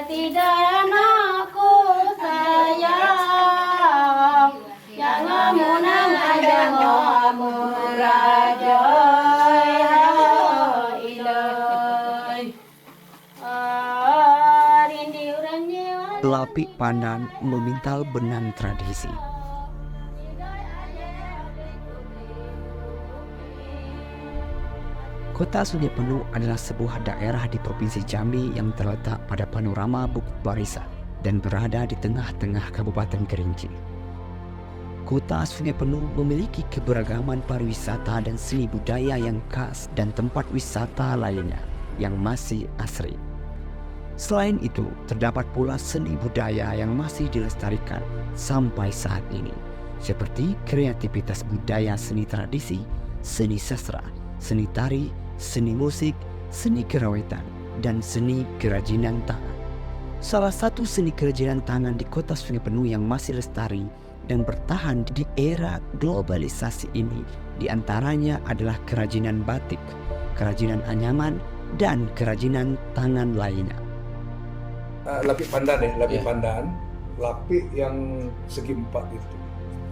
tidak anakku sayang, yang ngamunang aja ngamurajoy ilai. Lapik Pandan memintal benang tradisi. Kota Sungai Penuh adalah sebuah daerah di Provinsi Jambi yang terletak pada panorama Bukit Barisan dan berada di tengah-tengah Kabupaten Kerinci. Kota Sungai Penuh memiliki keberagaman pariwisata dan seni budaya yang khas dan tempat wisata lainnya yang masih asri. Selain itu, terdapat pula seni budaya yang masih dilestarikan sampai saat ini, seperti kreativitas budaya seni tradisi, seni sastra, seni tari, seni musik, seni kerawitan, dan seni kerajinan tangan. Salah satu seni kerajinan tangan di Kota Sungai Penuh yang masih lestari dan bertahan di era globalisasi ini diantaranya adalah kerajinan batik, kerajinan anyaman, dan kerajinan tangan lainnya. Lapik Pandan ya, Lapik Pandan, lapik yang segi empat itu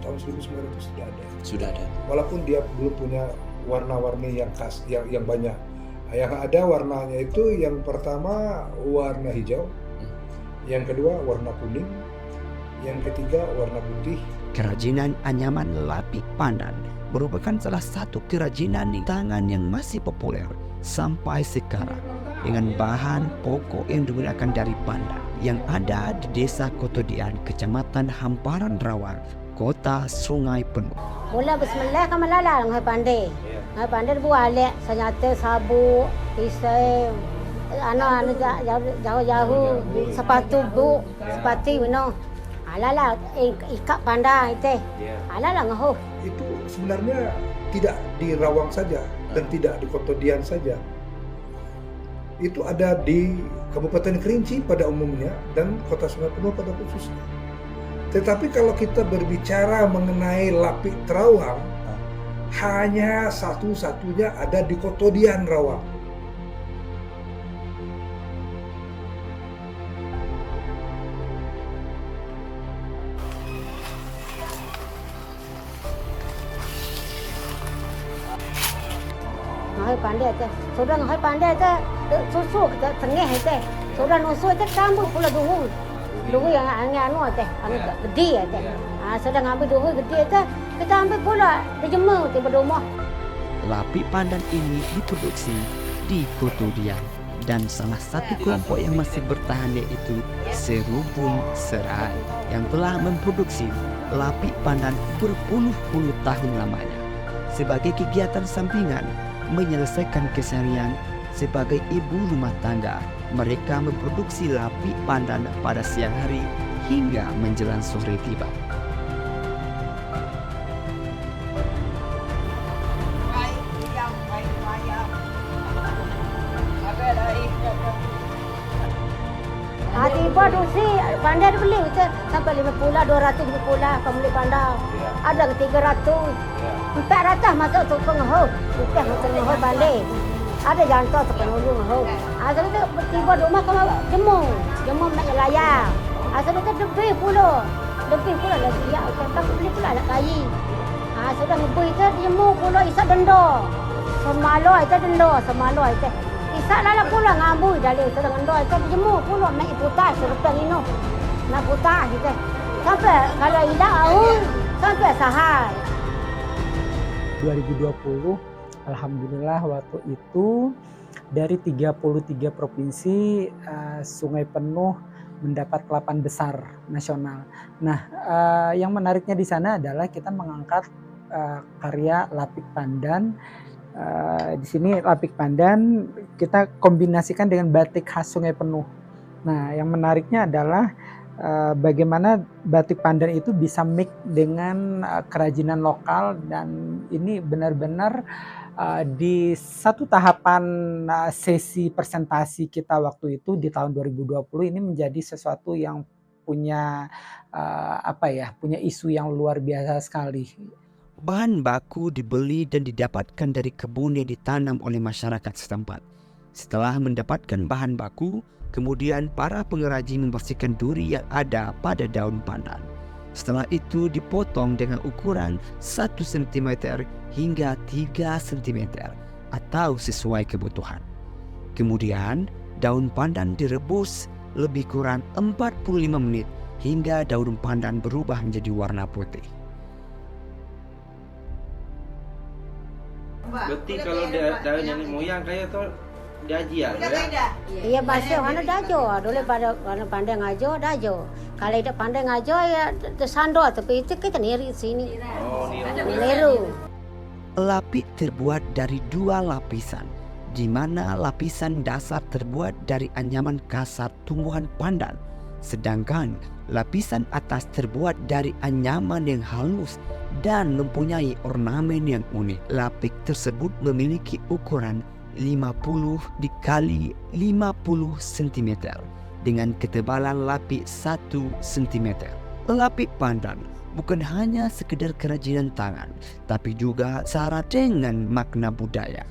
tahun 1900 sudah ada. Sudah ada. Walaupun dia belum punya warna-warni yang khas, yang banyak. Yang ada warnanya itu yang pertama warna hijau, yang kedua warna kuning, yang ketiga warna putih. Kerajinan anyaman Lapik Pandan merupakan salah satu kerajinan tangan yang masih populer sampai sekarang dengan bahan pokok yang digunakan dari pandan yang ada di Desa Kotodian, Kecamatan Hamparan Rawang, Kota Sungai Penuh. Mula bismillah kan malala ngai pandai. Ngai pandai buat alek senjata sabuk, pisau, jauh-jauh sepatu bu, sepatu no. Alala ikat pandai itu. Alala ngaho. Itu sebenarnya tidak di Rawang saja dan tidak di Kotodian saja. Itu ada di Kabupaten Kerinci pada umumnya dan Kota Sungai Penuh pada khususnya. Tetapi kalau kita berbicara mengenai lapik terawang, hanya satu-satunya ada di Kotodian Rawang. Ngai pandai tu. Sudah ngai pandai tu. Susu kita tengah tu. Sudah nusu tu kambut pula dulu. Dulu yang anu tu, anu gede tu. Sudah ngambil dulu gede tu, kita ambil pula dijemur di rumah. Lapik Pandan ini diproduksi di Kotodian dan salah satu kelompok yang masih bertahan yaitu Serubun Serai yang telah memproduksi lapik pandan berpuluh-puluh tahun lamanya sebagai kegiatan sampingan menyelesaikan keseharian sebagai ibu rumah tangga. Mereka memproduksi lapik pandan pada siang hari hingga menjelang sore tiba. Tiba dusi pandai beli sampai 50 250 kau beli pandai. Ada ke 300. 400 masuk tu pengoh. Upah masuk pengoh balik. Ada jantan tu pengoh. Asal tu tiba rumah kau jemur nak layar. Asal tu lebih pula lagi ya. Kita beli pula nak kayi. Sudah ngebui tu jemur pula isa denda. Semalo itu. Isak lala pula ngambui dari itu dengan doa itu jemur pula naik putar serupa ini. Nak putar kita. Sampai kalau hilang awal sampai sahar. 2020 alhamdulillah waktu itu dari 33 provinsi Sungai Penuh mendapat 8 besar nasional. Nah, yang menariknya di sana adalah kita mengangkat karya Lapik Pandan. Di sini Lapik Pandan kita kombinasikan dengan batik khas Sungai Penuh. Nah, yang menariknya adalah bagaimana batik pandan itu bisa mix dengan kerajinan lokal, dan ini benar-benar di satu tahapan sesi presentasi kita waktu itu di tahun 2020 ini menjadi sesuatu yang punya punya isu yang luar biasa sekali. Bahan baku dibeli dan didapatkan dari kebun yang ditanam oleh masyarakat setempat. Setelah mendapatkan bahan baku, kemudian para pengrajin membersihkan duri yang ada pada daun pandan. Setelah itu dipotong dengan ukuran 1 cm hingga 3 cm atau sesuai kebutuhan. Kemudian daun pandan direbus lebih kurang 45 menit hingga daun pandan berubah menjadi warna putih. Berarti kalau daun nenek moyang kayak tu diaji ya? Iya bahasa mana dajo, dulu pada pandai ngajo dajo. Kalau tidak pandai ngajo ya tersandor, tapi itu kita niri sini. Oh, Liru. Lapik terbuat dari 2 lapisan, di mana lapisan dasar terbuat dari anyaman kasar tumbuhan pandan, sedangkan lapisan atas terbuat dari anyaman yang halus dan mempunyai ornamen yang unik. Lapik tersebut memiliki ukuran 50 dikali 50 cm dengan ketebalan lapik 1 cm. Lapik pandan bukan hanya sekedar kerajinan tangan, tapi juga syarat dengan makna budaya.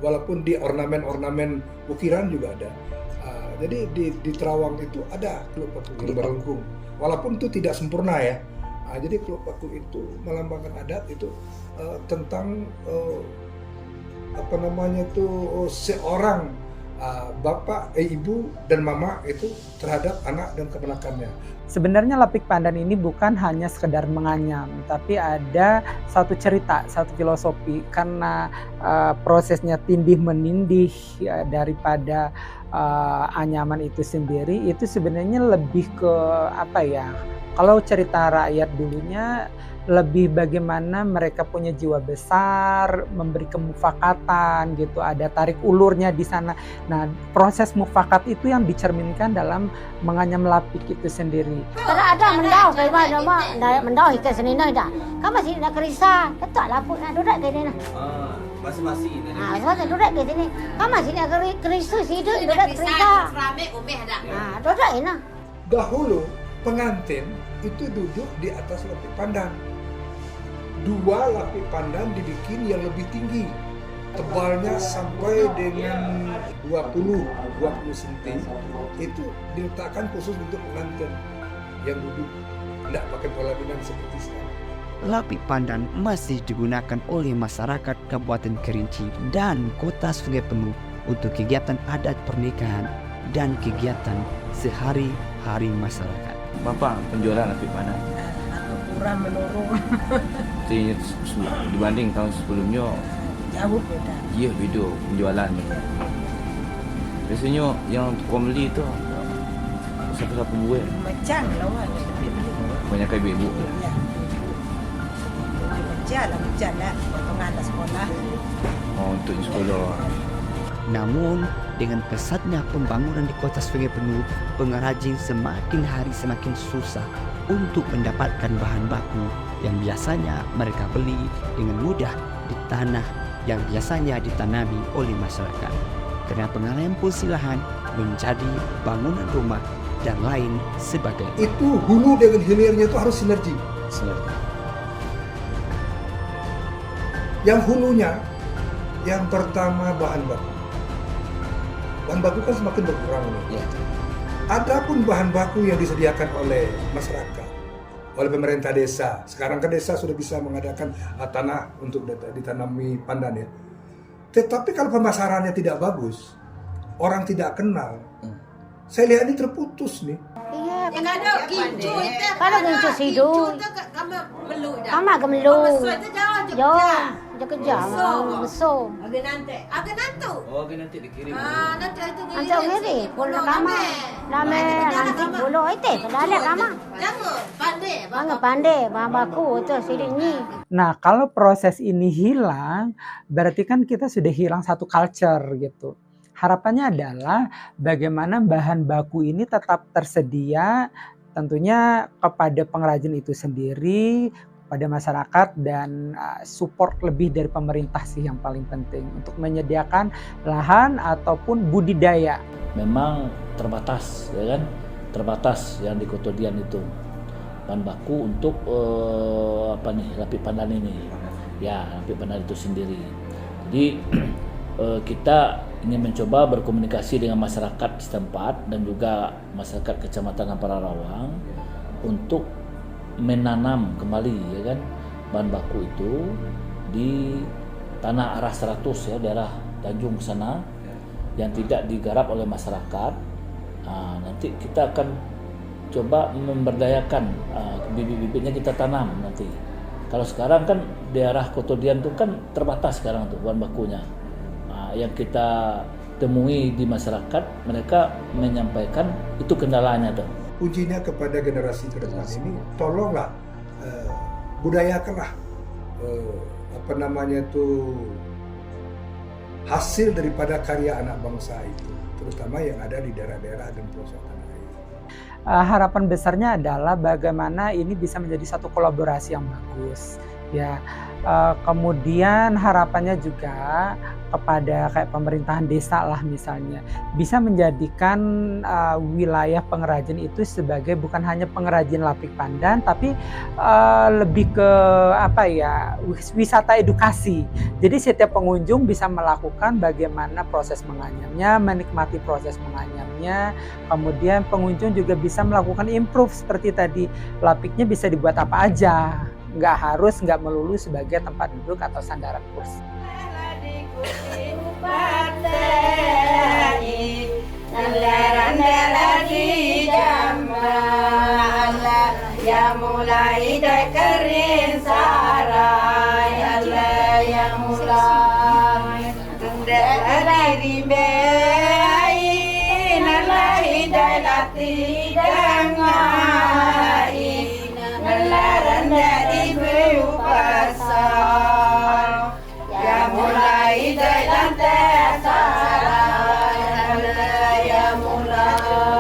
Walaupun di ornamen-ornamen ukiran juga ada. Jadi di terawang itu ada kelup paku berlengkung. Walaupun itu tidak sempurna ya. Jadi kelup paku itu melambangkan adat itu tentang seorang bapak, ibu dan mama itu terhadap anak dan keponakannya. Sebenarnya lapik pandan ini bukan hanya sekedar menganyam, tapi ada satu cerita, satu filosofi. Karena prosesnya tindih menindih ya, daripada anyaman itu sendiri, itu sebenarnya lebih ke apa ya? Kalau cerita rakyat dulunya lebih bagaimana mereka punya jiwa besar, memberi kemufakatan gitu, ada tarik ulurnya di sana. Nah, proses mufakat itu yang dicerminkan dalam menganyam lapik itu sendiri. Kalau ada mendau kayak mana mendau kita sini dah. Kamu masih nak kerisa, ketuk lapuk nak duduk ke sini. Masih-masih ini. Saya duduk ke sini. Kamu masih nak kerisa hidup duduk kerisa. Duduk ini. Dahulu pengantin itu duduk di atas lapik pandan. 2 lapik pandan dibikin yang lebih tinggi, tebalnya sampai dengan 20 cm. Itu diletakkan khusus untuk pengantin yang duduk, tidak pakai pelaminan seperti sekarang. Lapik pandan masih digunakan oleh masyarakat Kabupaten Kerinci dan Kota Sungai Penuh untuk kegiatan adat pernikahan dan kegiatan sehari-hari masyarakat. Bapak penjualan lapik pandan kurang menurun, dibanding tahun sebelumnya. jauh beda. Ya, beda penjualan. Biasanya yang tukang beli tu siapa-siapa buat? Macam lawan lebih beli. Banyak ibu-ibu. Ya. Macam lah potongan sekolah. Oh, untuk sekolah. Namun, dengan pesatnya pembangunan di Kota Sungai Penuh, pengrajin semakin hari semakin susah untuk mendapatkan bahan baku yang biasanya mereka beli dengan mudah di tanah yang biasanya ditanami oleh masyarakat. Karena pengalihan fungsi lahan menjadi bangunan rumah dan lain sebagainya. Itu hulu dengan hilirnya itu harus sinergi. Yang hulunya, yang pertama bahan baku. Bahan baku kan semakin berkurang. Ya. Adapun bahan baku yang disediakan oleh masyarakat, oleh pemerintah desa. Sekarang kan desa sudah bisa mengadakan tanah untuk ditanami pandan ya. Tetapi kalau pemasarannya tidak bagus, orang tidak kenal. Saya lihat ini terputus nih. Iya, Kalau kincu itu, Kalau kincu sidu. kamu meluk dah. Kamu gemelu. Besar itu jauh je. Dia kerja besar. Agak nanti. Oh, nanti dikirim. Nanti itu Nanti ngiri, pulau kama. Lama nanti pulau itu kedala kama. Jangan pandai. Pandai bahan baku itu sini. Nah, kalau proses ini hilang, berarti kan kita sudah hilang satu culture gitu. Harapannya adalah bagaimana bahan baku ini tetap tersedia tentunya kepada pengrajin itu sendiri, pada masyarakat, dan support lebih dari pemerintah sih yang paling penting untuk menyediakan lahan ataupun budidaya. Memang terbatas, ya kan? Terbatas yang di Kota Dian itu bahan baku untuk lapik pandan ini. Ya, lapik pandan itu sendiri. Jadi kita ingin mencoba berkomunikasi dengan masyarakat setempat dan juga masyarakat Kecamatan Ampara Rawang untuk menanam kembali ya kan bahan baku itu di tanah arah 100 ya, daerah Tanjung sana yang tidak digarap oleh masyarakat. Nanti kita akan coba memberdayakan bibit-bibitnya kita tanam nanti. Kalau sekarang kan daerah Kotodian itu kan terbatas sekarang tuh bahan bakunya. Yang kita temui di masyarakat, mereka menyampaikan itu kendalanya tuh. Ujinya kepada generasi ke depan ini, tolonglah budayakanlah apa namanya itu hasil daripada karya anak bangsa itu, terutama yang ada di daerah-daerah dan pelosok tanah air. Harapan besarnya adalah bagaimana ini bisa menjadi satu kolaborasi yang bagus ya. Kemudian harapannya juga kepada kayak pemerintahan desa lah misalnya bisa menjadikan wilayah pengrajin itu sebagai bukan hanya pengrajin lapik pandan tapi lebih ke apa ya, wisata edukasi. Jadi setiap pengunjung bisa melakukan bagaimana proses menganyamnya, menikmati proses menganyamnya. Kemudian pengunjung juga bisa melakukan improve seperti tadi, lapiknya bisa dibuat apa aja, nggak melulu sebagai tempat duduk atau sandaran kursi. Ya mulai dari kering sarai, Allah ya mulai dari bayi, nalai dari dengai, nalaran dari pasar, ya mulai dari lantai sarai, Allah ya mulai.